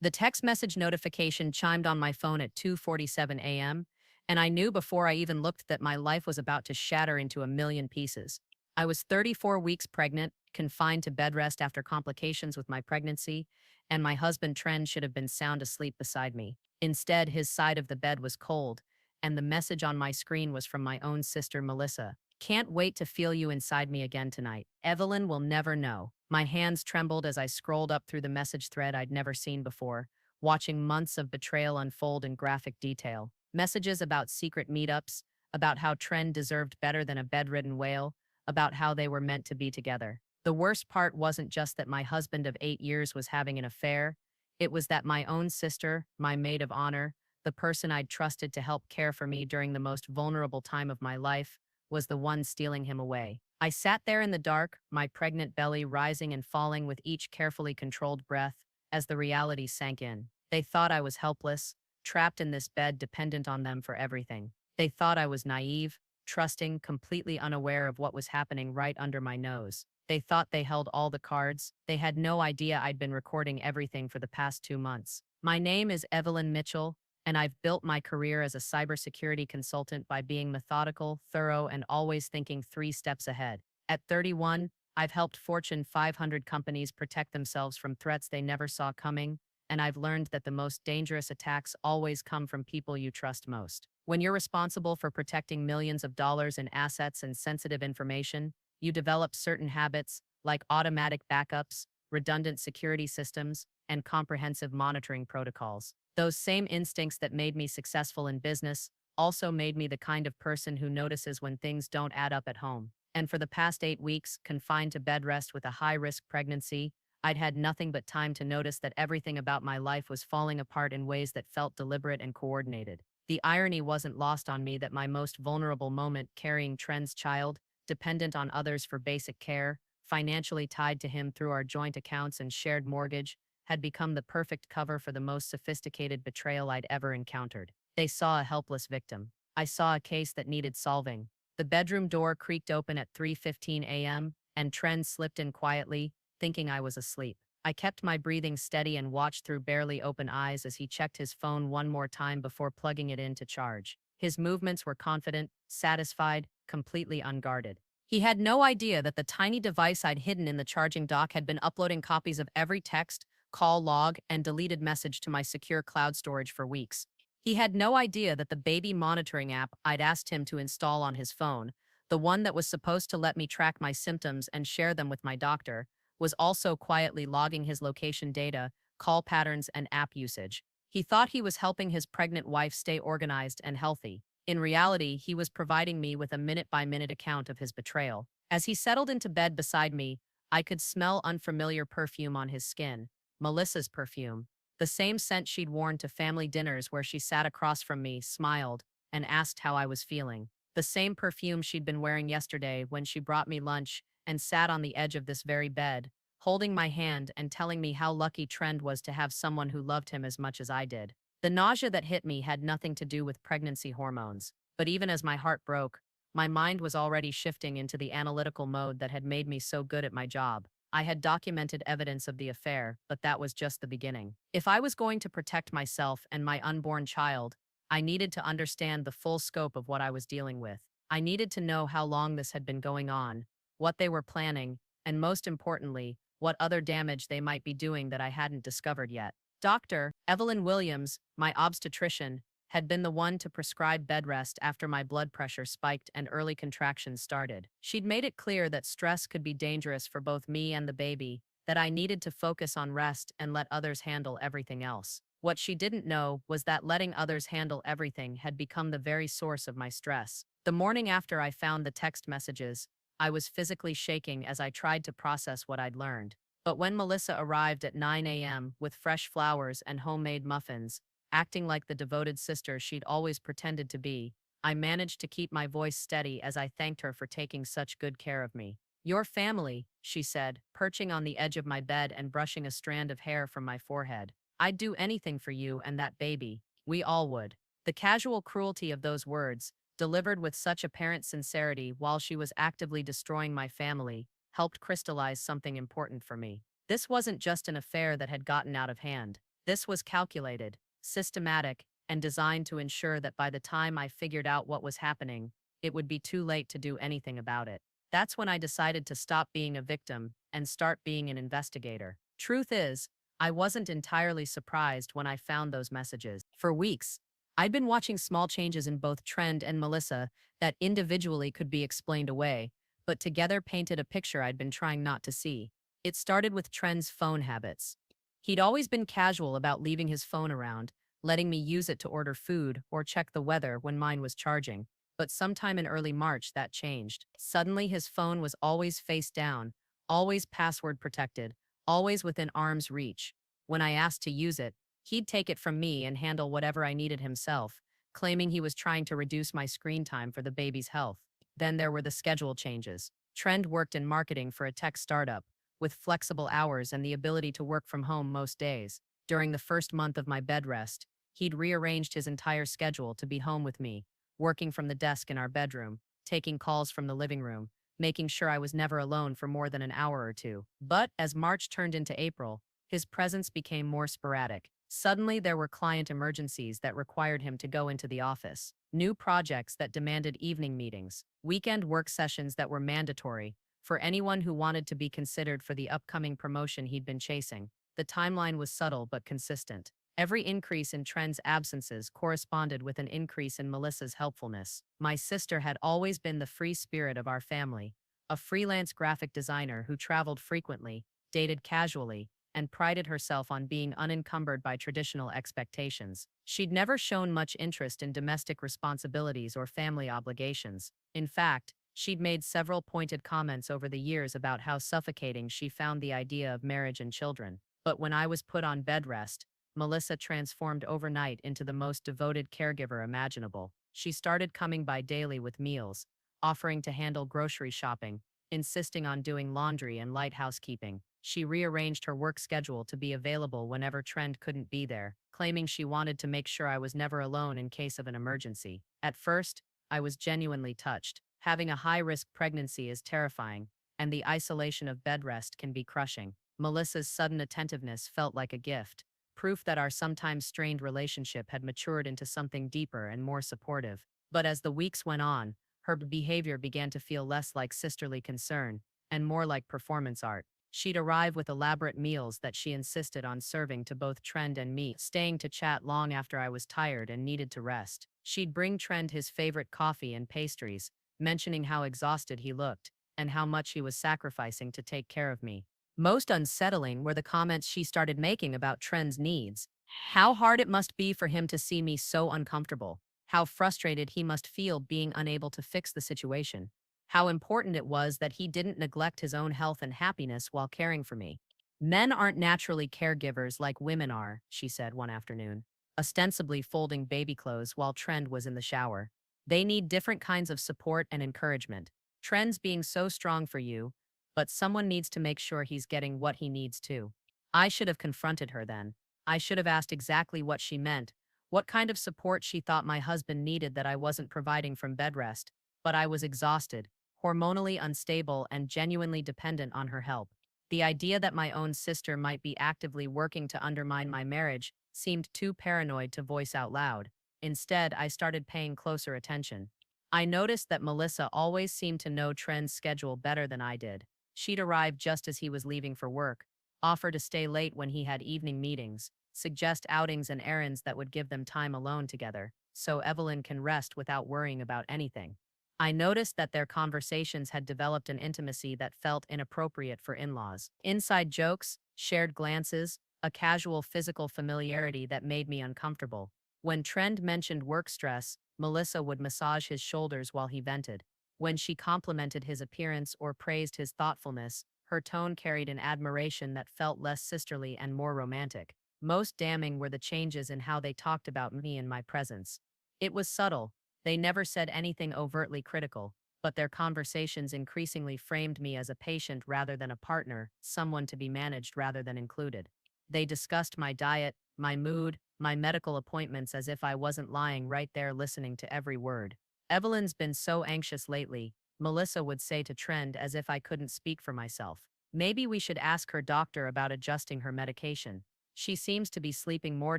The text message notification chimed on my phone at 2:47 a.m., and I knew before I even looked that my life was about to shatter into a million pieces. I was 34 weeks pregnant, confined to bed rest after complications with my pregnancy, and my husband Trent should have been sound asleep beside me. Instead, his side of the bed was cold, and the message on my screen was from my own sister Melissa. Can't wait to feel you inside me again tonight. Evelyn will never know. My hands trembled as I scrolled up through the message thread I'd never seen before, watching months of betrayal unfold in graphic detail. Messages about secret meetups, about how Trend deserved better than a bedridden whale, about how they were meant to be together. The worst part wasn't just that my husband of 8 years was having an affair, it was that my own sister, my maid of honor, the person I'd trusted to help care for me during the most vulnerable time of my life, was the one stealing him away. I sat there in the dark, my pregnant belly rising and falling with each carefully controlled breath as the reality sank in. They thought I was helpless, trapped in this bed dependent on them for everything. They thought I was naive, trusting, completely unaware of what was happening right under my nose. They thought they held all the cards. They had no idea I'd been recording everything for the past 2 months. My name is Evelyn Mitchell, and I've built my career as a cybersecurity consultant by being methodical, thorough, and always thinking 3 steps ahead. At 31, I've helped Fortune 500 companies protect themselves from threats they never saw coming, and I've learned that the most dangerous attacks always come from people you trust most. When you're responsible for protecting millions of dollars in assets and sensitive information, you develop certain habits like automatic backups, redundant security systems, and comprehensive monitoring protocols. Those same instincts that made me successful in business also made me the kind of person who notices when things don't add up at home. And for the past 8 weeks, confined to bed rest with a high-risk pregnancy, I'd had nothing but time to notice that everything about my life was falling apart in ways that felt deliberate and coordinated. The irony wasn't lost on me that my most vulnerable moment, carrying Trent's child, dependent on others for basic care, financially tied to him through our joint accounts and shared mortgage, had become the perfect cover for the most sophisticated betrayal I'd ever encountered. They saw a helpless victim. I saw a case that needed solving. The bedroom door creaked open at 3:15 a.m., and Trent slipped in quietly, thinking I was asleep. I kept my breathing steady and watched through barely open eyes as he checked his phone one more time before plugging it in to charge. His movements were confident, satisfied, completely unguarded. He had no idea that the tiny device I'd hidden in the charging dock had been uploading copies of every text, call log, and deleted message to my secure cloud storage for weeks. He had no idea that the baby monitoring app I'd asked him to install on his phone, the one that was supposed to let me track my symptoms and share them with my doctor, was also quietly logging his location data, call patterns, and app usage. He thought he was helping his pregnant wife stay organized and healthy. In reality, he was providing me with a minute-by-minute account of his betrayal. As he settled into bed beside me, I could smell unfamiliar perfume on his skin. Melissa's perfume, the same scent she'd worn to family dinners where she sat across from me, smiled, and asked how I was feeling. The same perfume she'd been wearing yesterday when she brought me lunch and sat on the edge of this very bed, holding my hand and telling me how lucky Trend was to have someone who loved him as much as I did. The nausea that hit me had nothing to do with pregnancy hormones, but even as my heart broke, my mind was already shifting into the analytical mode that had made me so good at my job. I had documented evidence of the affair, but that was just the beginning. If I was going to protect myself and my unborn child, I needed to understand the full scope of what I was dealing with. I needed to know how long this had been going on, what they were planning, and most importantly, what other damage they might be doing that I hadn't discovered yet. Dr. Evelyn Williams, my obstetrician, had been the one to prescribe bed rest after my blood pressure spiked and early contractions started. She'd made it clear that stress could be dangerous for both me and the baby, that I needed to focus on rest and let others handle everything else. What she didn't know was that letting others handle everything had become the very source of my stress. The morning after I found the text messages, I was physically shaking as I tried to process what I'd learned. But when Melissa arrived at 9 a.m. with fresh flowers and homemade muffins, acting like the devoted sister she'd always pretended to be, I managed to keep my voice steady as I thanked her for taking such good care of me. "Your family," she said, perching on the edge of my bed and brushing a strand of hair from my forehead. "I'd do anything for you and that baby. We all would." The casual cruelty of those words, delivered with such apparent sincerity while she was actively destroying my family, helped crystallize something important for me. This wasn't just an affair that had gotten out of hand. This was calculated, systematic, and designed to ensure that by the time I figured out what was happening, it would be too late to do anything about it. That's when I decided to stop being a victim and start being an investigator. Truth is, I wasn't entirely surprised when I found those messages. For weeks, I'd been watching small changes in both Trend and Melissa that individually could be explained away, but together painted a picture I'd been trying not to see. It started with Trend's phone habits. He'd always been casual about leaving his phone around, letting me use it to order food or check the weather when mine was charging. But sometime in early March, that changed. Suddenly, his phone was always face down, always password protected, always within arm's reach. When I asked to use it, he'd take it from me and handle whatever I needed himself, claiming he was trying to reduce my screen time for the baby's health. Then there were the schedule changes. Trend worked in marketing for a tech startup, with flexible hours and the ability to work from home most days. During the first month of my bed rest, he'd rearranged his entire schedule to be home with me, working from the desk in our bedroom, taking calls from the living room, making sure I was never alone for more than an hour or two. But as March turned into April, his presence became more sporadic. Suddenly, there were client emergencies that required him to go into the office, new projects that demanded evening meetings, weekend work sessions that were mandatory for anyone who wanted to be considered for the upcoming promotion he'd been chasing. The timeline was subtle but consistent. Every increase in Trent's absences corresponded with an increase in Melissa's helpfulness. My sister had always been the free spirit of our family, a freelance graphic designer who traveled frequently, dated casually, and prided herself on being unencumbered by traditional expectations. She'd never shown much interest in domestic responsibilities or family obligations. In fact, she'd made several pointed comments over the years about how suffocating she found the idea of marriage and children. But when I was put on bed rest, Melissa transformed overnight into the most devoted caregiver imaginable. She started coming by daily with meals, offering to handle grocery shopping, insisting on doing laundry and light housekeeping. She rearranged her work schedule to be available whenever Trend couldn't be there, claiming she wanted to make sure I was never alone in case of an emergency. At first, I was genuinely touched. Having a high-risk pregnancy is terrifying, and the isolation of bed rest can be crushing. Melissa's sudden attentiveness felt like a gift, proof that our sometimes strained relationship had matured into something deeper and more supportive. But as the weeks went on, her behavior began to feel less like sisterly concern and more like performance art. She'd arrive with elaborate meals that she insisted on serving to both Trend and me, staying to chat long after I was tired and needed to rest. She'd bring Trend his favorite coffee and pastries, mentioning how exhausted he looked and how much he was sacrificing to take care of me. Most unsettling were the comments she started making about Trent's needs. How hard it must be for him to see me so uncomfortable. How frustrated he must feel being unable to fix the situation. How important it was that he didn't neglect his own health and happiness while caring for me. Men aren't naturally caregivers like women are, she said one afternoon, ostensibly folding baby clothes while Trent was in the shower. They need different kinds of support and encouragement. Trent's being so strong for you, but someone needs to make sure he's getting what he needs too. I should have confronted her then. I should have asked exactly what she meant, what kind of support she thought my husband needed that I wasn't providing from bed rest. But I was exhausted, hormonally unstable, and genuinely dependent on her help. The idea that my own sister might be actively working to undermine my marriage seemed too paranoid to voice out loud. Instead, I started paying closer attention. I noticed that Melissa always seemed to know Trent's schedule better than I did. She'd arrive just as he was leaving for work, offer to stay late when he had evening meetings, suggest outings and errands that would give them time alone together, so Evelyn can rest without worrying about anything. I noticed that their conversations had developed an intimacy that felt inappropriate for in-laws. Inside jokes, shared glances, a casual physical familiarity that made me uncomfortable. When Trent mentioned work stress, Melissa would massage his shoulders while he vented. When she complimented his appearance or praised his thoughtfulness, her tone carried an admiration that felt less sisterly and more romantic. Most damning were the changes in how they talked about me in my presence. It was subtle. They never said anything overtly critical, but their conversations increasingly framed me as a patient rather than a partner, someone to be managed rather than included. They discussed my diet, my mood, my medical appointments as if I wasn't lying right there listening to every word. Evelyn's been so anxious lately, Melissa would say to Trend as if I couldn't speak for myself. Maybe we should ask her doctor about adjusting her medication. She seems to be sleeping more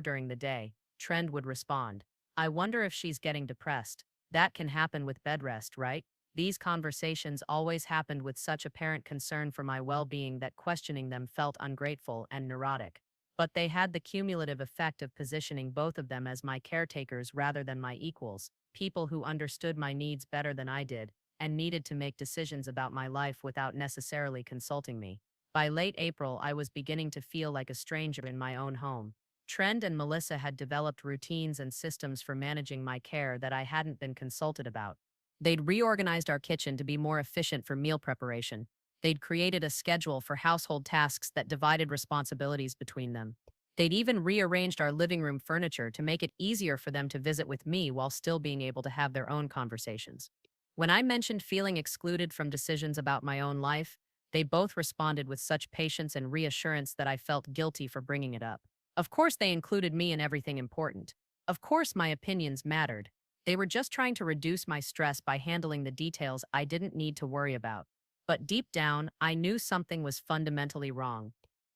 during the day, Trend would respond. I wonder if she's getting depressed. That can happen with bed rest, right? These conversations always happened with such apparent concern for my well being that questioning them felt ungrateful and neurotic. But they had the cumulative effect of positioning both of them as my caretakers rather than my equals, people who understood my needs better than I did, and needed to make decisions about my life without necessarily consulting me. By late April, I was beginning to feel like a stranger in my own home. Trend and Melissa had developed routines and systems for managing my care that I hadn't been consulted about. They'd reorganized our kitchen to be more efficient for meal preparation. They'd created a schedule for household tasks that divided responsibilities between them. They'd even rearranged our living room furniture to make it easier for them to visit with me while still being able to have their own conversations. When I mentioned feeling excluded from decisions about my own life, they both responded with such patience and reassurance that I felt guilty for bringing it up. Of course, they included me in everything important. Of course, my opinions mattered. They were just trying to reduce my stress by handling the details I didn't need to worry about. But deep down, I knew something was fundamentally wrong.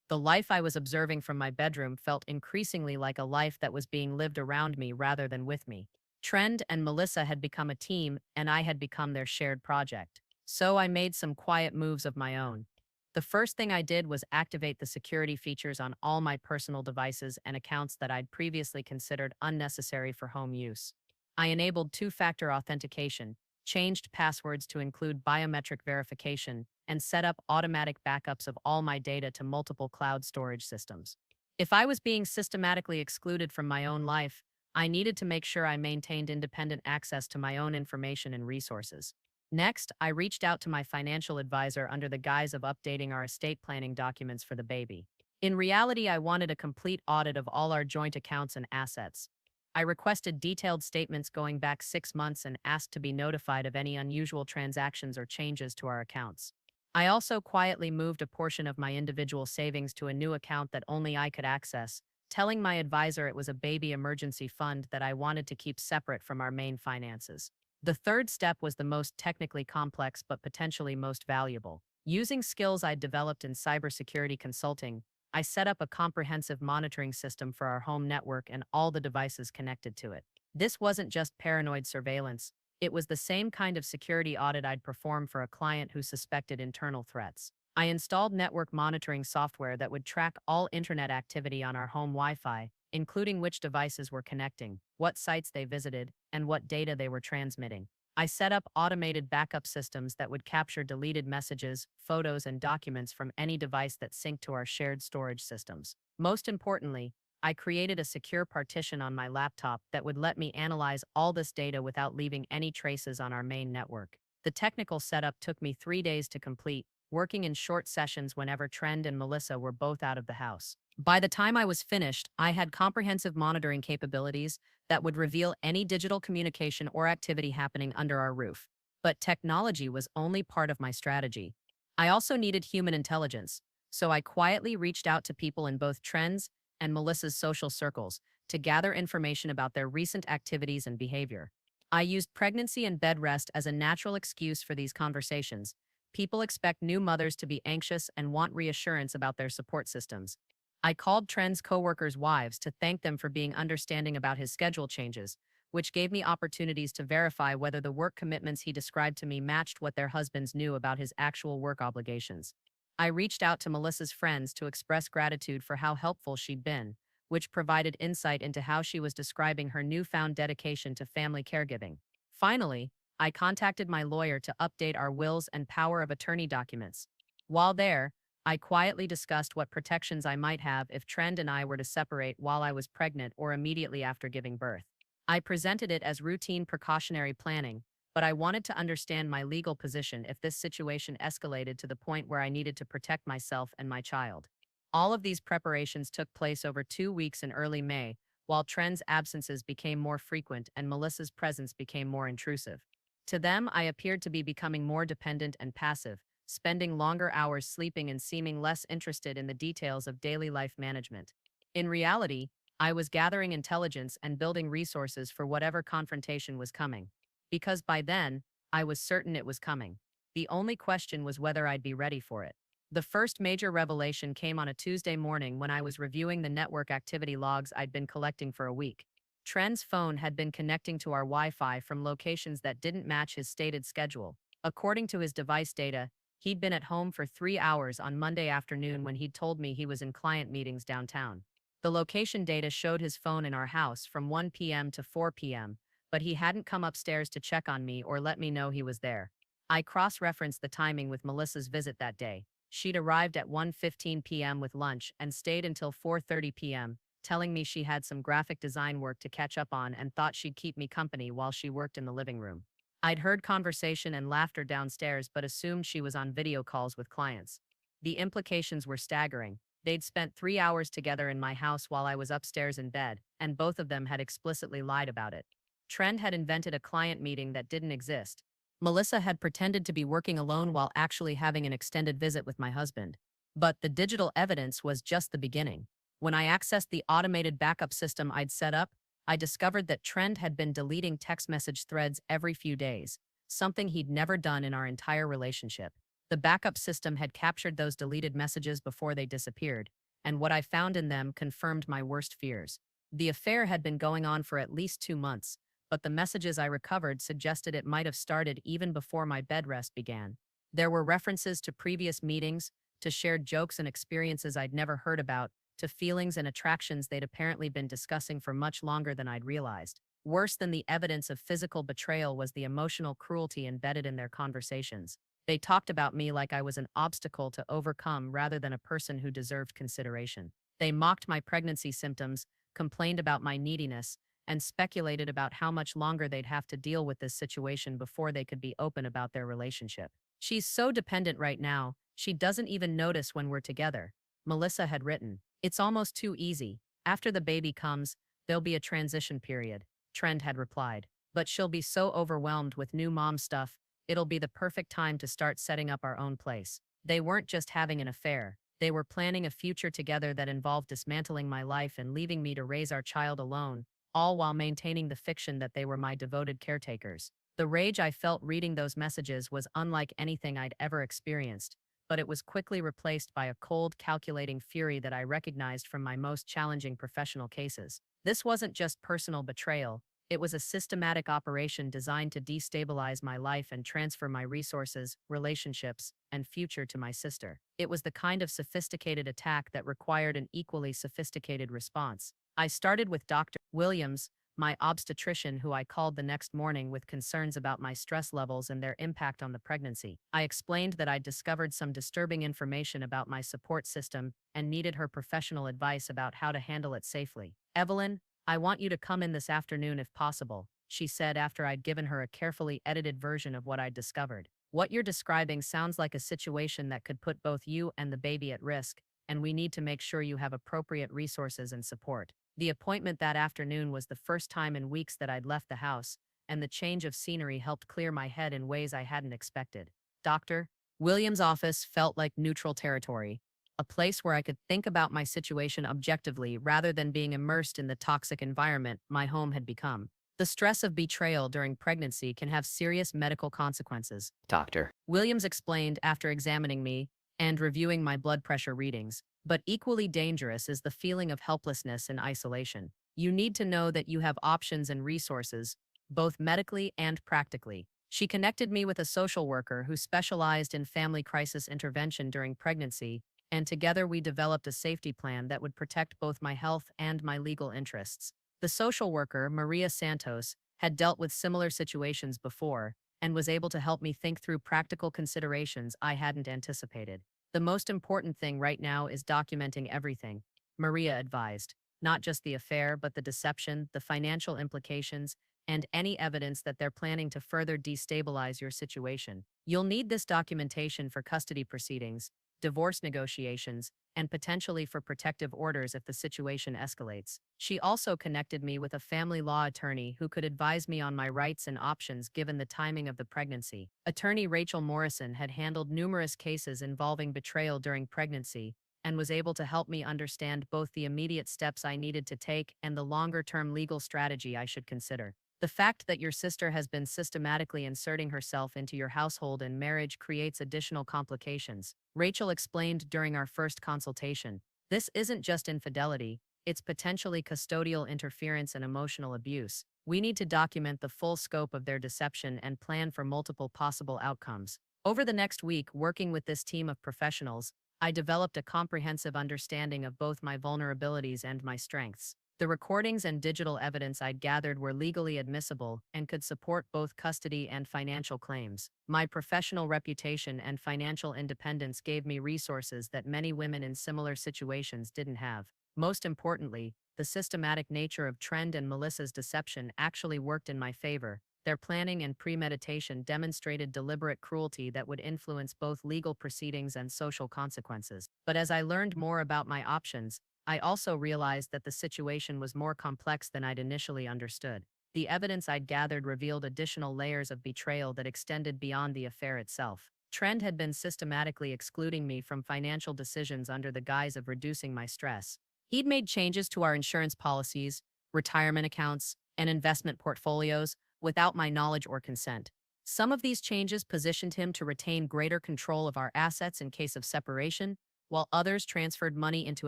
The life I was observing from my bedroom felt increasingly like a life that was being lived around me rather than with me. Trend and Melissa had become a team, and I had become their shared project. So I made some quiet moves of my own. The first thing I did was activate the security features on all my personal devices and accounts that I'd previously considered unnecessary for home use. I enabled two-factor authentication, changed passwords to include biometric verification, and set up automatic backups of all my data to multiple cloud storage systems. If I was being systematically excluded from my own life, I needed to make sure I maintained independent access to my own information and resources. Next, I reached out to my financial advisor under the guise of updating our estate planning documents for the baby. In reality, I wanted a complete audit of all our joint accounts and assets. I requested detailed statements going back 6 months and asked to be notified of any unusual transactions or changes to our accounts. I also quietly moved a portion of my individual savings to a new account that only I could access, telling my advisor it was a baby emergency fund that I wanted to keep separate from our main finances. The third step was the most technically complex but potentially most valuable. Using skills I'd developed in cybersecurity consulting, I set up a comprehensive monitoring system for our home network and all the devices connected to it. This wasn't just paranoid surveillance, it was the same kind of security audit I'd perform for a client who suspected internal threats. I installed network monitoring software that would track all internet activity on our home Wi-Fi, including which devices were connecting, what sites they visited, and what data they were transmitting. I set up automated backup systems that would capture deleted messages, photos, and documents from any device that synced to our shared storage systems. Most importantly, I created a secure partition on my laptop that would let me analyze all this data without leaving any traces on our main network. The technical setup took me 3 days to complete, working in short sessions whenever Trend and Melissa were both out of the house. By the time I was finished, I had comprehensive monitoring capabilities that would reveal any digital communication or activity happening under our roof. But technology was only part of my strategy. I also needed human intelligence, so I quietly reached out to people in both Trend's and Melissa's social circles to gather information about their recent activities and behavior. I used pregnancy and bed rest as a natural excuse for these conversations. People expect new mothers to be anxious and want reassurance about their support systems. I called Trend's coworkers' wives to thank them for being understanding about his schedule changes, which gave me opportunities to verify whether the work commitments he described to me matched what their husbands knew about his actual work obligations. I reached out to Melissa's friends to express gratitude for how helpful she'd been, which provided insight into how she was describing her newfound dedication to family caregiving. Finally, I contacted my lawyer to update our wills and power of attorney documents. While there, I quietly discussed what protections I might have if Trend and I were to separate while I was pregnant or immediately after giving birth. I presented it as routine precautionary planning, but I wanted to understand my legal position if this situation escalated to the point where I needed to protect myself and my child. All of these preparations took place over 2 weeks in early May, while Trend's absences became more frequent and Melissa's presence became more intrusive. To them, I appeared to be becoming more dependent and passive, spending longer hours sleeping and seeming less interested in the details of daily life management. In reality, I was gathering intelligence and building resources for whatever confrontation was coming. Because by then, I was certain it was coming. The only question was whether I'd be ready for it. The first major revelation came on a Tuesday morning when I was reviewing the network activity logs I'd been collecting for a week. Trent's phone had been connecting to our Wi-Fi from locations that didn't match his stated schedule. According to his device data, he'd been at home for 3 hours on Monday afternoon when he'd told me he was in client meetings downtown. The location data showed his phone in our house from 1 p.m. to 4 p.m., but he hadn't come upstairs to check on me or let me know he was there. I cross-referenced the timing with Melissa's visit that day. She'd arrived at 1:15 p.m. with lunch and stayed until 4:30 p.m., telling me she had some graphic design work to catch up on and thought she'd keep me company while she worked in the living room. I'd heard conversation and laughter downstairs but assumed she was on video calls with clients. The implications were staggering. They'd spent 3 hours together in my house while I was upstairs in bed, and both of them had explicitly lied about it. Trent had invented a client meeting that didn't exist. Melissa had pretended to be working alone while actually having an extended visit with my husband. But the digital evidence was just the beginning. When I accessed the automated backup system I'd set up, I discovered that Trent had been deleting text message threads every few days, something he'd never done in our entire relationship. The backup system had captured those deleted messages before they disappeared, and what I found in them confirmed my worst fears. The affair had been going on for at least 2 months, but the messages I recovered suggested it might have started even before my bed rest began. There were references to previous meetings, to shared jokes and experiences I'd never heard about, to feelings and attractions they'd apparently been discussing for much longer than I'd realized. Worse than the evidence of physical betrayal was the emotional cruelty embedded in their conversations. They talked about me like I was an obstacle to overcome rather than a person who deserved consideration. They mocked my pregnancy symptoms, complained about my neediness, and speculated about how much longer they'd have to deal with this situation before they could be open about their relationship. "She's so dependent right now, she doesn't even notice when we're together," Melissa had written. "It's almost too easy. After the baby comes, there'll be a transition period," Trent had replied. "But she'll be so overwhelmed with new mom stuff, it'll be the perfect time to start setting up our own place." They weren't just having an affair. They were planning a future together that involved dismantling my life and leaving me to raise our child alone, all while maintaining the fiction that they were my devoted caretakers. The rage I felt reading those messages was unlike anything I'd ever experienced, but it was quickly replaced by a cold, calculating fury that I recognized from my most challenging professional cases. This wasn't just personal betrayal, it was a systematic operation designed to destabilize my life and transfer my resources, relationships, and future to my sister. It was the kind of sophisticated attack that required an equally sophisticated response. I started with Dr. Williams, my obstetrician, who I called the next morning with concerns about my stress levels and their impact on the pregnancy. I explained that I'd discovered some disturbing information about my support system and needed her professional advice about how to handle it safely. "Evelyn, I want you to come in this afternoon if possible," she said after I'd given her a carefully edited version of what I'd discovered. "What you're describing sounds like a situation that could put both you and the baby at risk, and we need to make sure you have appropriate resources and support." The appointment that afternoon was the first time in weeks that I'd left the house, and the change of scenery helped clear my head in ways I hadn't expected. Dr. Williams' office felt like neutral territory, a place where I could think about my situation objectively rather than being immersed in the toxic environment my home had become. The stress of betrayal during pregnancy can have serious medical consequences, Dr. Williams explained after examining me and reviewing my blood pressure readings. But equally dangerous is the feeling of helplessness and isolation. You need to know that you have options and resources, both medically and practically. She connected me with a social worker who specialized in family crisis intervention during pregnancy, and together we developed a safety plan that would protect both my health and my legal interests. The social worker, Maria Santos, had dealt with similar situations before and was able to help me think through practical considerations I hadn't anticipated. "The most important thing right now is documenting everything," Maria advised. "Not just the affair, but the deception, the financial implications, and any evidence that they're planning to further destabilize your situation. You'll need this documentation for custody proceedings, divorce negotiations, and potentially for protective orders if the situation escalates." She also connected me with a family law attorney who could advise me on my rights and options given the timing of the pregnancy. Attorney Rachel Morrison had handled numerous cases involving betrayal during pregnancy and was able to help me understand both the immediate steps I needed to take and the longer-term legal strategy I should consider. The fact that your sister has been systematically inserting herself into your household and marriage creates additional complications, Rachel explained during our first consultation. This isn't just infidelity, it's potentially custodial interference and emotional abuse. We need to document the full scope of their deception and plan for multiple possible outcomes. Over the next week, working with this team of professionals, I developed a comprehensive understanding of both my vulnerabilities and my strengths. The recordings and digital evidence I'd gathered were legally admissible and could support both custody and financial claims. My professional reputation and financial independence gave me resources that many women in similar situations didn't have. Most importantly, the systematic nature of Trend and Melissa's deception actually worked in my favor. Their planning and premeditation demonstrated deliberate cruelty that would influence both legal proceedings and social consequences. But as I learned more about my options, I also realized that the situation was more complex than I'd initially understood. The evidence I'd gathered revealed additional layers of betrayal that extended beyond the affair itself. Trend had been systematically excluding me from financial decisions under the guise of reducing my stress. He'd made changes to our insurance policies, retirement accounts, and investment portfolios without my knowledge or consent. Some of these changes positioned him to retain greater control of our assets in case of separation, while others transferred money into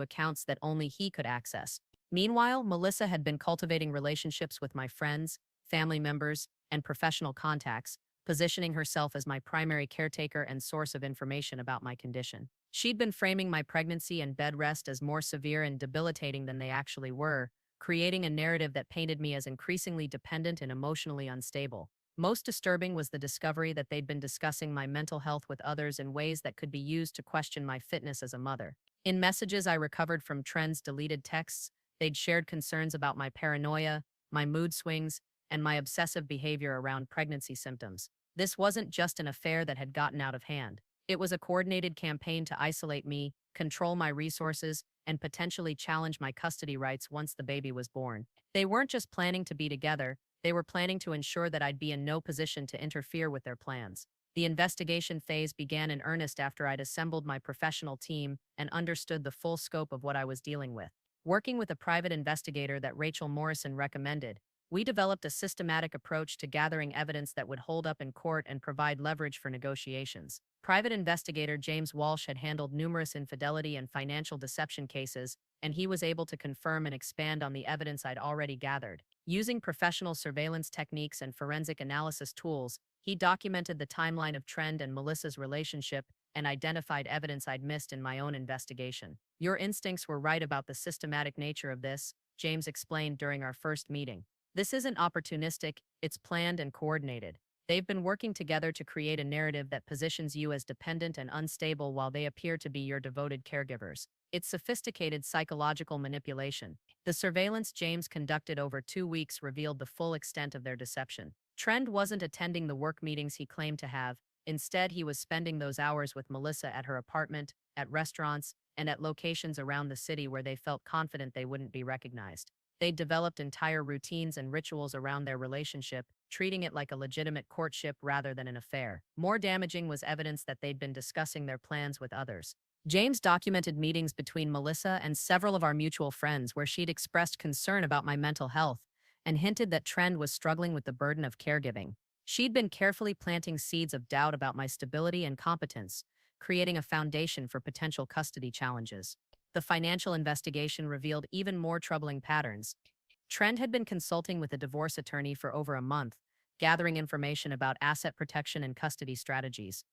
accounts that only he could access. Meanwhile, Melissa had been cultivating relationships with my friends, family members, and professional contacts, positioning herself as my primary caretaker and source of information about my condition. She'd been framing my pregnancy and bed rest as more severe and debilitating than they actually were, creating a narrative that painted me as increasingly dependent and emotionally unstable. Most disturbing was the discovery that they'd been discussing my mental health with others in ways that could be used to question my fitness as a mother. In messages I recovered from Trend's deleted texts, they'd shared concerns about my paranoia, my mood swings, and my obsessive behavior around pregnancy symptoms. This wasn't just an affair that had gotten out of hand. It was a coordinated campaign to isolate me, control my resources, and potentially challenge my custody rights once the baby was born. They weren't just planning to be together, they were planning to ensure that I'd be in no position to interfere with their plans. The investigation phase began in earnest after I'd assembled my professional team and understood the full scope of what I was dealing with. Working with a private investigator that Rachel Morrison recommended, we developed a systematic approach to gathering evidence that would hold up in court and provide leverage for negotiations. Private investigator James Walsh had handled numerous infidelity and financial deception cases, and he was able to confirm and expand on the evidence I'd already gathered. Using professional surveillance techniques and forensic analysis tools, he documented the timeline of Trend and Melissa's relationship and identified evidence I'd missed in my own investigation. Your instincts were right about the systematic nature of this, James explained during our first meeting. This isn't opportunistic, it's planned and coordinated. They've been working together to create a narrative that positions you as dependent and unstable while they appear to be your devoted caregivers. It's sophisticated psychological manipulation. The surveillance James conducted over 2 weeks revealed the full extent of their deception. Trend wasn't attending the work meetings he claimed to have. Instead, he was spending those hours with Melissa at her apartment, at restaurants, and at locations around the city where they felt confident they wouldn't be recognized. They'd developed entire routines and rituals around their relationship, treating it like a legitimate courtship rather than an affair. More damaging was evidence that they'd been discussing their plans with others. James documented meetings between Melissa and several of our mutual friends where she'd expressed concern about my mental health and hinted that Trend was struggling with the burden of caregiving. She'd been carefully planting seeds of doubt about my stability and competence, creating a foundation for potential custody challenges. The financial investigation revealed even more troubling patterns. Trend had been consulting with a divorce attorney for over a month, gathering information about asset protection and custody strategies.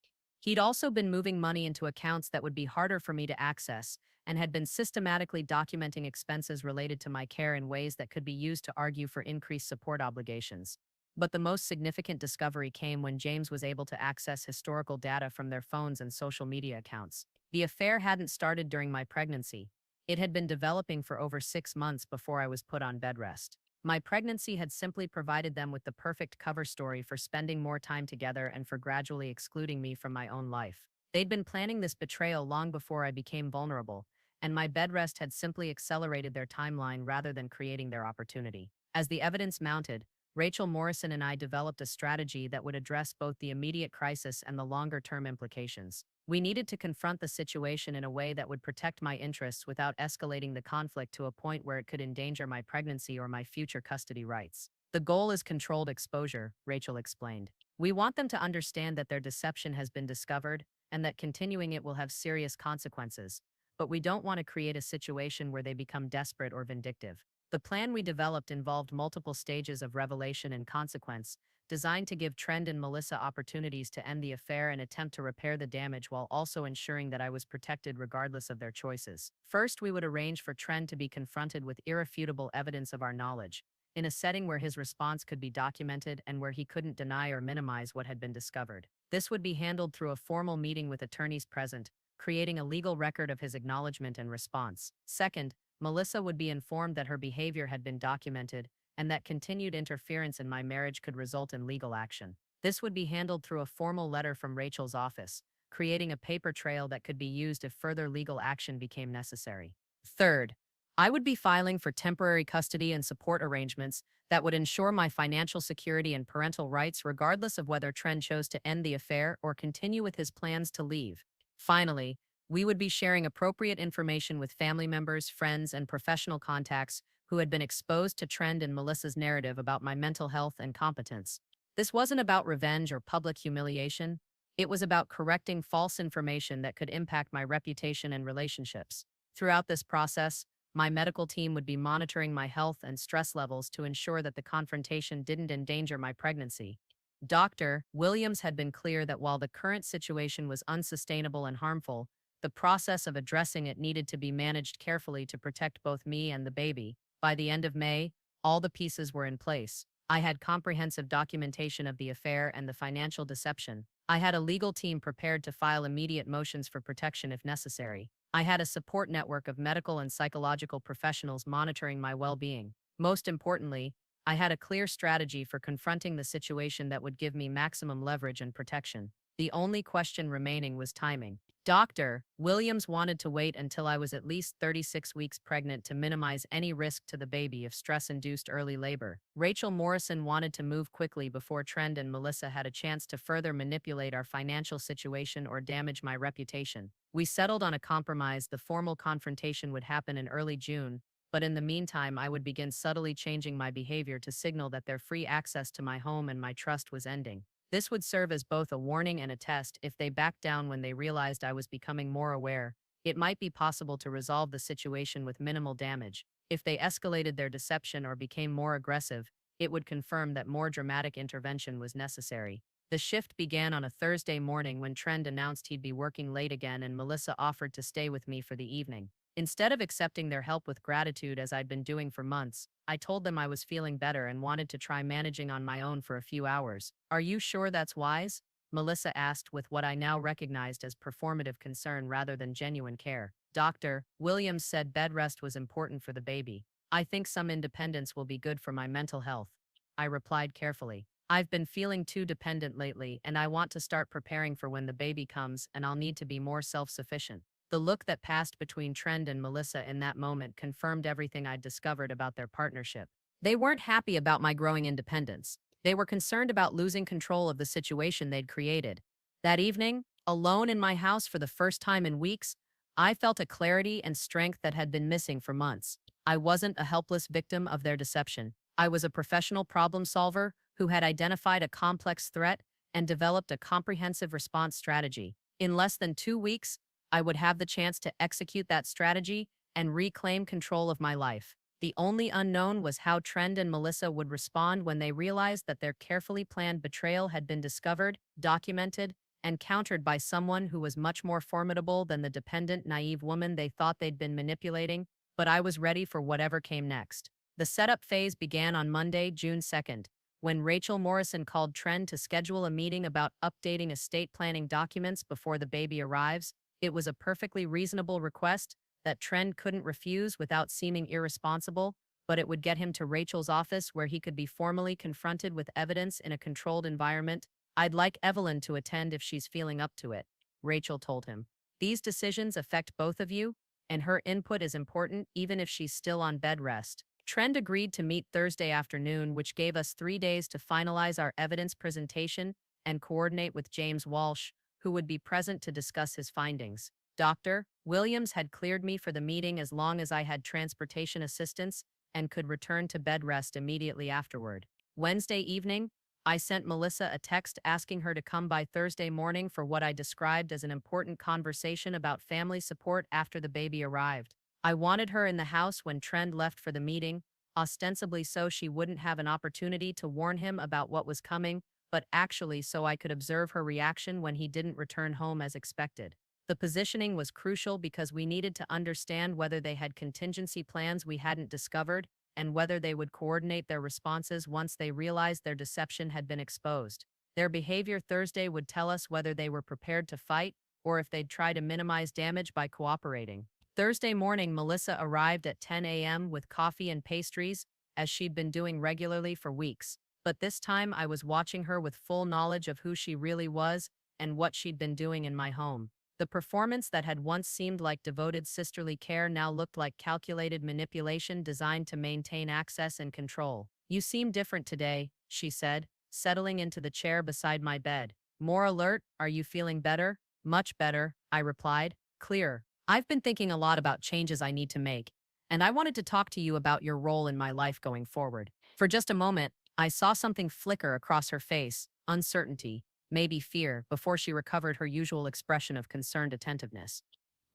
He'd also been moving money into accounts that would be harder for me to access and had been systematically documenting expenses related to my care in ways that could be used to argue for increased support obligations. But the most significant discovery came when James was able to access historical data from their phones and social media accounts. The affair hadn't started during my pregnancy. It had been developing for over 6 months before I was put on bed rest. My pregnancy had simply provided them with the perfect cover story for spending more time together and for gradually excluding me from my own life. They'd been planning this betrayal long before I became vulnerable, and my bed rest had simply accelerated their timeline rather than creating their opportunity. As the evidence mounted, Rachel Morrison and I developed a strategy that would address both the immediate crisis and the longer-term implications. We needed to confront the situation in a way that would protect my interests without escalating the conflict to a point where it could endanger my pregnancy or my future custody rights. The goal is controlled exposure, Rachel explained. We want them to understand that their deception has been discovered and that continuing it will have serious consequences. But we don't want to create a situation where they become desperate or vindictive. The plan we developed involved multiple stages of revelation and consequence, designed to give Trend and Melissa opportunities to end the affair and attempt to repair the damage while also ensuring that I was protected regardless of their choices. First, we would arrange for Trend to be confronted with irrefutable evidence of our knowledge, in a setting where his response could be documented and where he couldn't deny or minimize what had been discovered. This would be handled through a formal meeting with attorneys present, creating a legal record of his acknowledgement and response. Second, Melissa would be informed that her behavior had been documented and that continued interference in my marriage could result in legal action. This would be handled through a formal letter from Rachel's office, creating a paper trail that could be used if further legal action became necessary. Third, I would be filing for temporary custody and support arrangements that would ensure my financial security and parental rights regardless of whether Trent chose to end the affair or continue with his plans to leave. Finally, we would be sharing appropriate information with family members, friends, and professional contacts who had been exposed to Trend and Melissa's narrative about my mental health and competence. This wasn't about revenge or public humiliation. It was about correcting false information that could impact my reputation and relationships. Throughout this process, my medical team would be monitoring my health and stress levels to ensure that the confrontation didn't endanger my pregnancy. Dr. Williams had been clear that while the current situation was unsustainable and harmful, the process of addressing it needed to be managed carefully to protect both me and the baby. By the end of May, all the pieces were in place. I had comprehensive documentation of the affair and the financial deception. I had a legal team prepared to file immediate motions for protection if necessary. I had a support network of medical and psychological professionals monitoring my well-being. Most importantly, I had a clear strategy for confronting the situation that would give me maximum leverage and protection. The only question remaining was timing. Dr. Williams wanted to wait until I was at least 36 weeks pregnant to minimize any risk to the baby if stress-induced early labor. Rachel Morrison wanted to move quickly before Trend and Melissa had a chance to further manipulate our financial situation or damage my reputation. We settled on a compromise. The formal confrontation would happen in early June, but in the meantime, I would begin subtly changing my behavior to signal that their free access to my home and my trust was ending. This would serve as both a warning and a test. If they backed down when they realized I was becoming more aware, it might be possible to resolve the situation with minimal damage. If they escalated their deception or became more aggressive, it would confirm that more dramatic intervention was necessary. The shift began on a Thursday morning when Trend announced he'd be working late again and Melissa offered to stay with me for the evening. Instead of accepting their help with gratitude as I'd been doing for months, I told them I was feeling better and wanted to try managing on my own for a few hours. "Are you sure that's wise?" Melissa asked with what I now recognized as performative concern rather than genuine care. Dr. Williams said bed rest was important for the baby. "I think some independence will be good for my mental health," I replied carefully. "I've been feeling too dependent lately and I want to start preparing for when the baby comes and I'll need to be more self-sufficient." The look that passed between Trend and Melissa in that moment confirmed everything I'd discovered about their partnership. They weren't happy about my growing independence. They were concerned about losing control of the situation they'd created. That evening, alone in my house for the first time in weeks, I felt a clarity and strength that had been missing for months. I wasn't a helpless victim of their deception. I was a professional problem solver who had identified a complex threat and developed a comprehensive response strategy. In less than 2 weeks, I would have the chance to execute that strategy and reclaim control of my life. The only unknown was how Trend and Melissa would respond when they realized that their carefully planned betrayal had been discovered, documented, and countered by someone who was much more formidable than the dependent, naive woman they thought they'd been manipulating. But I was ready for whatever came next. The setup phase began on Monday, June 2nd, when Rachel Morrison called Trend to schedule a meeting about updating estate planning documents before the baby arrives. It was a perfectly reasonable request that Trend couldn't refuse without seeming irresponsible, but it would get him to Rachel's office where he could be formally confronted with evidence in a controlled environment. "I'd like Evelyn to attend if she's feeling up to it," Rachel told him. "These decisions affect both of you, and her input is important even if she's still on bed rest." Trend agreed to meet Thursday afternoon, which gave us 3 days to finalize our evidence presentation and coordinate with James Walsh, who would be present to discuss his findings. Dr. Williams had cleared me for the meeting as long as I had transportation assistance and could return to bed rest immediately afterward. Wednesday evening, I sent Melissa a text asking her to come by Thursday morning for what I described as an important conversation about family support after the baby arrived. I wanted her in the house when Trend left for the meeting, ostensibly so she wouldn't have an opportunity to warn him about what was coming, but actually so I could observe her reaction when he didn't return home as expected. The positioning was crucial because we needed to understand whether they had contingency plans we hadn't discovered and whether they would coordinate their responses once they realized their deception had been exposed. Their behavior Thursday would tell us whether they were prepared to fight or if they'd try to minimize damage by cooperating. Thursday morning, Melissa arrived at 10 a.m. with coffee and pastries, as she'd been doing regularly for weeks. But this time I was watching her with full knowledge of who she really was and what she'd been doing in my home. The performance that had once seemed like devoted sisterly care now looked like calculated manipulation designed to maintain access and control. "You seem different today," she said, settling into the chair beside my bed. "More alert? Are you feeling better?" "Much better," I replied. "Clear. I've been thinking a lot about changes I need to make, and I wanted to talk to you about your role in my life going forward." For just a moment, I saw something flicker across her face, uncertainty, maybe fear, before she recovered her usual expression of concerned attentiveness.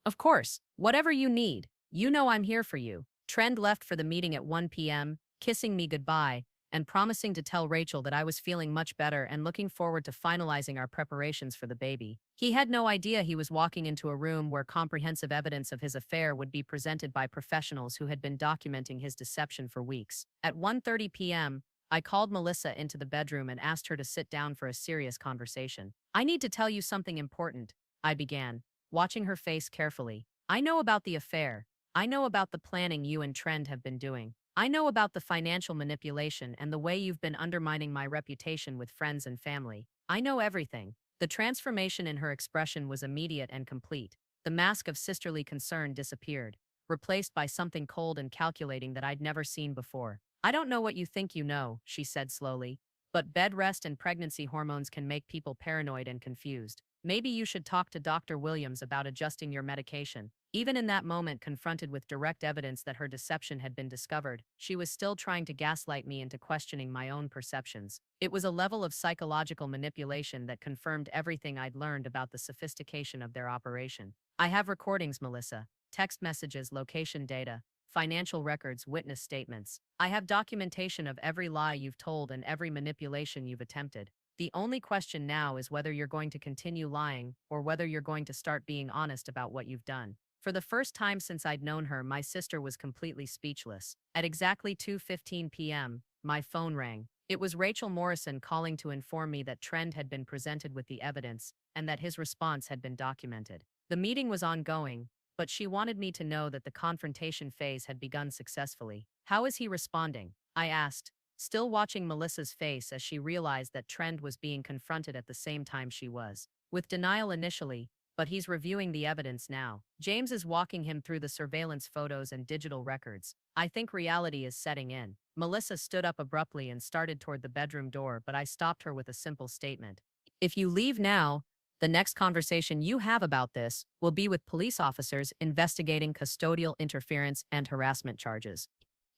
"Of course, whatever you need. You know I'm here for you." Trend left for the meeting at 1 p.m., kissing me goodbye and promising to tell Rachel that I was feeling much better and looking forward to finalizing our preparations for the baby. He had no idea he was walking into a room where comprehensive evidence of his affair would be presented by professionals who had been documenting his deception for weeks. At 1:30 p.m., I called Melissa into the bedroom and asked her to sit down for a serious conversation. "I need to tell you something important," I began, watching her face carefully. "I know about the affair. I know about the planning you and Trend have been doing. I know about the financial manipulation and the way you've been undermining my reputation with friends and family. I know everything." The transformation in her expression was immediate and complete. The mask of sisterly concern disappeared, replaced by something cold and calculating that I'd never seen before. "I don't know what you think you know," she said slowly, "but bed rest and pregnancy hormones can make people paranoid and confused. Maybe you should talk to Dr. Williams about adjusting your medication." Even in that moment, confronted with direct evidence that her deception had been discovered, she was still trying to gaslight me into questioning my own perceptions. It was a level of psychological manipulation that confirmed everything I'd learned about the sophistication of their operation. "I have recordings, Melissa, text messages, location data, financial records, witness statements. I have documentation of every lie you've told and every manipulation you've attempted. The only question now is whether you're going to continue lying or whether you're going to start being honest about what you've done." For the first time since I'd known her, my sister was completely speechless. At exactly 2:15 p.m., my phone rang. It was Rachel Morrison calling to inform me that Trend had been presented with the evidence and that his response had been documented. The meeting was ongoing, but she wanted me to know that the confrontation phase had begun successfully. "How is he responding?" I asked, still watching Melissa's face as she realized that Trend was being confronted at the same time she was. "With denial initially, but he's reviewing the evidence now. James is walking him through the surveillance photos and digital records. I think reality is setting in." Melissa stood up abruptly and started toward the bedroom door, but I stopped her with a simple statement. "If you leave now, the next conversation you have about this will be with police officers investigating custodial interference and harassment charges.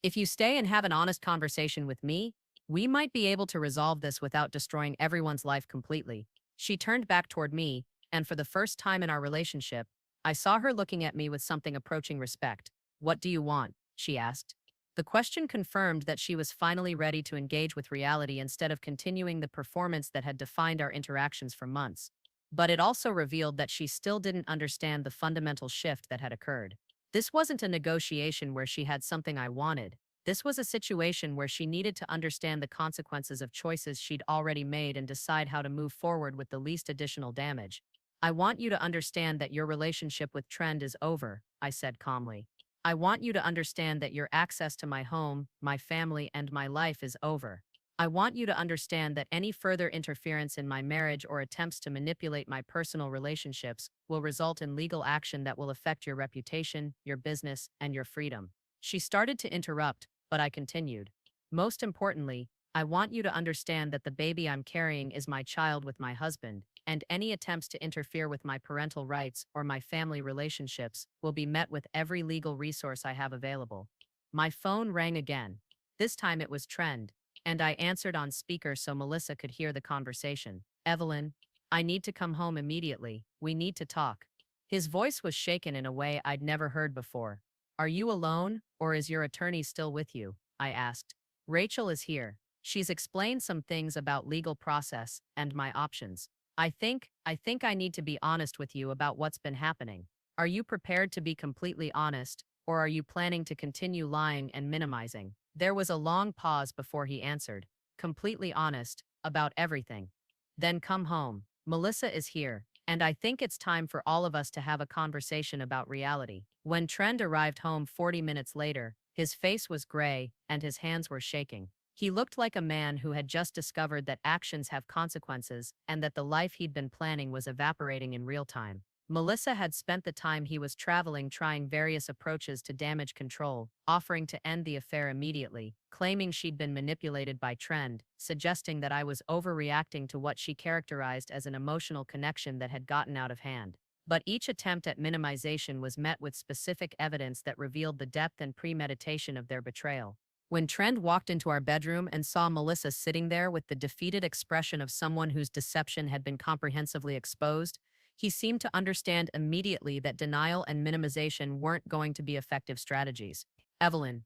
If you stay and have an honest conversation with me, we might be able to resolve this without destroying everyone's life completely." She turned back toward me, and for the first time in our relationship, I saw her looking at me with something approaching respect. "What do you want?" she asked. The question confirmed that she was finally ready to engage with reality instead of continuing the performance that had defined our interactions for months. But it also revealed that she still didn't understand the fundamental shift that had occurred. This wasn't a negotiation where she had something I wanted. This was a situation where she needed to understand the consequences of choices she'd already made and decide how to move forward with the least additional damage. "I want you to understand that your relationship with Trend is over," I said calmly. "I want you to understand that your access to my home, my family, and my life is over. I want you to understand that any further interference in my marriage or attempts to manipulate my personal relationships will result in legal action that will affect your reputation, your business, and your freedom." She started to interrupt, but I continued. "Most importantly, I want you to understand that the baby I'm carrying is my child with my husband, and any attempts to interfere with my parental rights or my family relationships will be met with every legal resource I have available." My phone rang again. This time it was Trend. and I answered on speaker so Melissa could hear the conversation. Evelyn, I need to come home immediately. We need to talk. His voice was shaken in a way I'd never heard before. Are you alone, or is your attorney still with you? I asked. Rachel is here. She's explained some things about legal process and my options. I think I need to be honest with you about what's been happening. Are you prepared to be completely honest, or are you planning to continue lying and minimizing? There was a long pause before he answered. Completely honest, about everything. Then come home. Melissa is here, and I think it's time for all of us to have a conversation about reality. When Trent arrived home 40 minutes later, his face was gray and his hands were shaking. He looked like a man who had just discovered that actions have consequences and that the life he'd been planning was evaporating in real time. Melissa had spent the time he was traveling trying various approaches to damage control, offering to end the affair immediately, claiming she'd been manipulated by Trend, suggesting that I was overreacting to what she characterized as an emotional connection that had gotten out of hand. But each attempt at minimization was met with specific evidence that revealed the depth and premeditation of their betrayal. When Trend walked into our bedroom and saw Melissa sitting there with the defeated expression of someone whose deception had been comprehensively exposed, he seemed to understand immediately that denial and minimization weren't going to be effective strategies. Evelyn,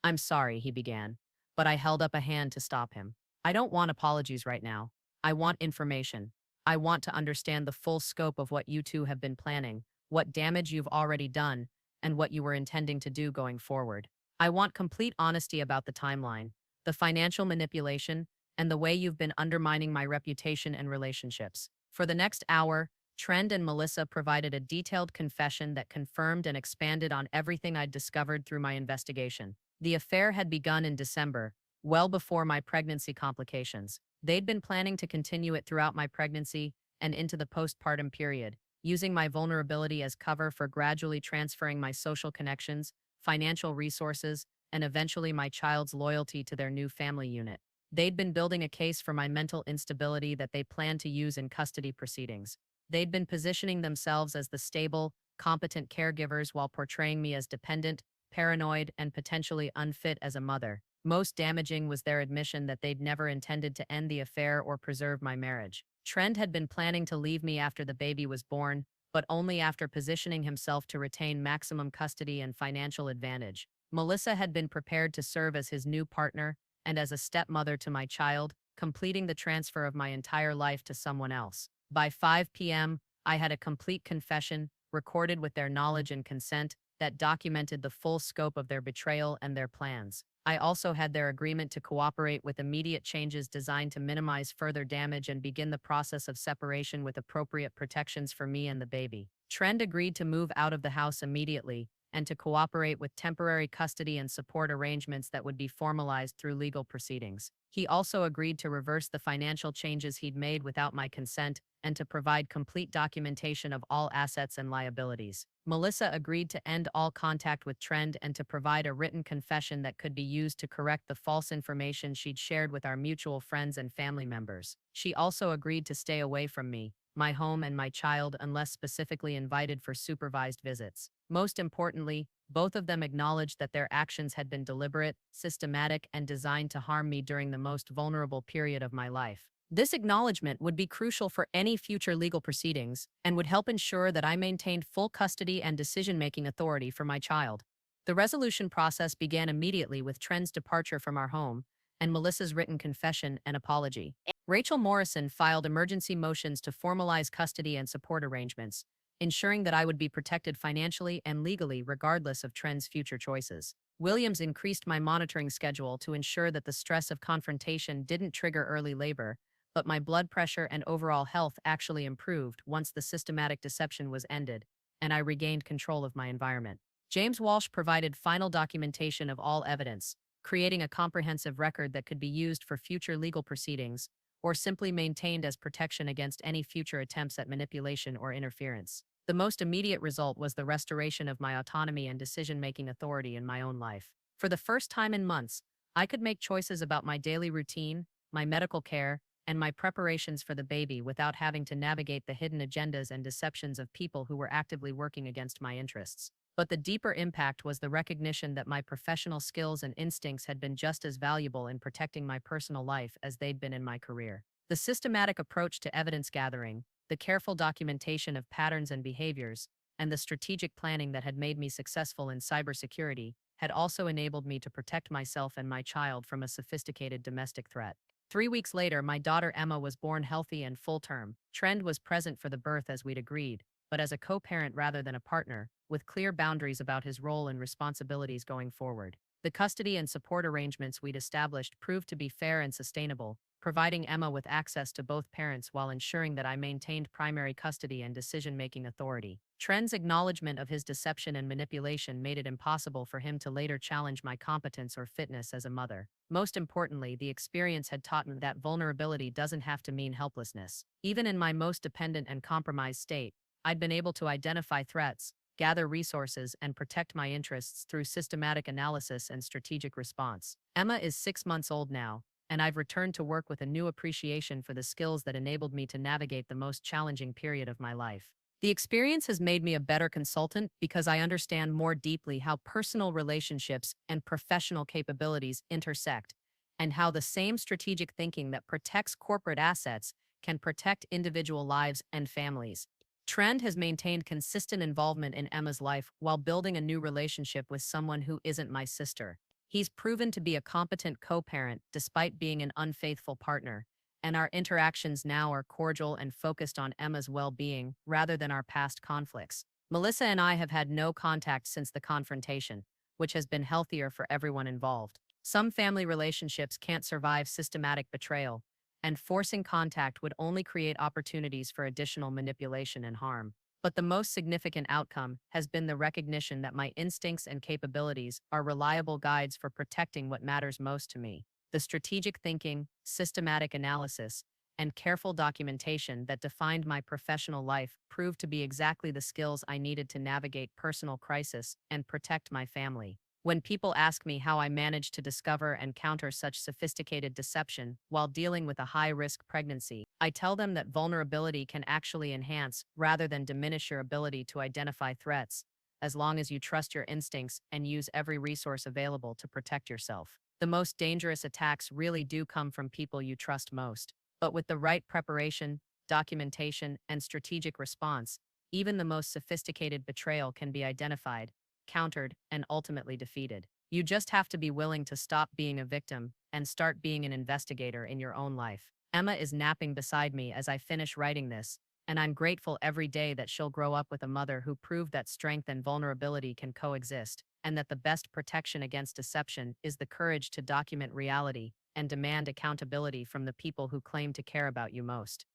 I'm sorry, he began, but I held up a hand to stop him. I don't want apologies right now. I want information. I want to understand the full scope of what you two have been planning, what damage you've already done, and what you were intending to do going forward. I want complete honesty about the timeline, the financial manipulation, and the way you've been undermining my reputation and relationships. For the next hour, Trend and Melissa provided a detailed confession that confirmed and expanded on everything I'd discovered through my investigation. The affair had begun in December, well before my pregnancy complications. They'd been planning to continue it throughout my pregnancy and into the postpartum period, using my vulnerability as cover for gradually transferring my social connections, financial resources, and eventually my child's loyalty to their new family unit. They'd been building a case for my mental instability that they planned to use in custody proceedings. They'd been positioning themselves as the stable, competent caregivers while portraying me as dependent, paranoid, and potentially unfit as a mother. Most damaging was their admission that they'd never intended to end the affair or preserve my marriage. Trent had been planning to leave me after the baby was born, but only after positioning himself to retain maximum custody and financial advantage. Melissa had been prepared to serve as his new partner and as a stepmother to my child, completing the transfer of my entire life to someone else. By 5 p.m., I had a complete confession, recorded with their knowledge and consent, that documented the full scope of their betrayal and their plans. I also had their agreement to cooperate with immediate changes designed to minimize further damage and begin the process of separation with appropriate protections for me and the baby. Trend agreed to move out of the house immediately and to cooperate with temporary custody and support arrangements that would be formalized through legal proceedings. He also agreed to reverse the financial changes he'd made without my consent and to provide complete documentation of all assets and liabilities. Melissa agreed to end all contact with Trend and to provide a written confession that could be used to correct the false information she'd shared with our mutual friends and family members. She also agreed to stay away from me, my home, and my child unless specifically invited for supervised visits. Most importantly, both of them acknowledged that their actions had been deliberate, systematic, and designed to harm me during the most vulnerable period of my life. This acknowledgement would be crucial for any future legal proceedings and would help ensure that I maintained full custody and decision-making authority for my child. The resolution process began immediately with Trent's departure from our home and Melissa's written confession and apology. Rachel Morrison filed emergency motions to formalize custody and support arrangements, ensuring that I would be protected financially and legally regardless of Trent's future choices. Williams increased my monitoring schedule to ensure that the stress of confrontation didn't trigger early labor, but my blood pressure and overall health actually improved once the systematic deception was ended, and I regained control of my environment. James Walsh provided final documentation of all evidence, creating a comprehensive record that could be used for future legal proceedings, or simply maintained as protection against any future attempts at manipulation or interference. The most immediate result was the restoration of my autonomy and decision-making authority in my own life. For the first time in months, I could make choices about my daily routine, my medical care, and my preparations for the baby without having to navigate the hidden agendas and deceptions of people who were actively working against my interests. But the deeper impact was the recognition that my professional skills and instincts had been just as valuable in protecting my personal life as they'd been in my career. The systematic approach to evidence gathering, the careful documentation of patterns and behaviors, and the strategic planning that had made me successful in cybersecurity had also enabled me to protect myself and my child from a sophisticated domestic threat. 3 weeks later, my daughter Emma was born healthy and full term. Trend was present for the birth as we'd agreed, but as a co parent rather than a partner, with clear boundaries about his role and responsibilities going forward. The custody and support arrangements we'd established proved to be fair and sustainable, providing Emma with access to both parents while ensuring that I maintained primary custody and decision making authority. Trent's acknowledgement of his deception and manipulation made it impossible for him to later challenge my competence or fitness as a mother. Most importantly, the experience had taught me that vulnerability doesn't have to mean helplessness. Even in my most dependent and compromised state, I'd been able to identify threats, gather resources, and protect my interests through systematic analysis and strategic response. Emma is 6 months old now, and I've returned to work with a new appreciation for the skills that enabled me to navigate the most challenging period of my life. The experience has made me a better consultant because I understand more deeply how personal relationships and professional capabilities intersect, and how the same strategic thinking that protects corporate assets can protect individual lives and families. Trend has maintained consistent involvement in Emma's life while building a new relationship with someone who isn't my sister. He's proven to be a competent co-parent despite being an unfaithful partner, and our interactions now are cordial and focused on Emma's well-being rather than our past conflicts. Melissa and I have had no contact since the confrontation, which has been healthier for everyone involved. Some family relationships can't survive systematic betrayal, and forcing contact would only create opportunities for additional manipulation and harm. But the most significant outcome has been the recognition that my instincts and capabilities are reliable guides for protecting what matters most to me. The strategic thinking, systematic analysis, and careful documentation that defined my professional life proved to be exactly the skills I needed to navigate personal crisis and protect my family. When people ask me how I managed to discover and counter such sophisticated deception while dealing with a high-risk pregnancy, I tell them that vulnerability can actually enhance rather than diminish your ability to identify threats, as long as you trust your instincts and use every resource available to protect yourself. The most dangerous attacks really do come from people you trust most. But with the right preparation, documentation, and strategic response, even the most sophisticated betrayal can be identified, countered, and ultimately defeated. You just have to be willing to stop being a victim and start being an investigator in your own life. Emma is napping beside me as I finish writing this, and I'm grateful every day that she'll grow up with a mother who proved that strength and vulnerability can coexist, and that the best protection against deception is the courage to document reality and demand accountability from the people who claim to care about you most.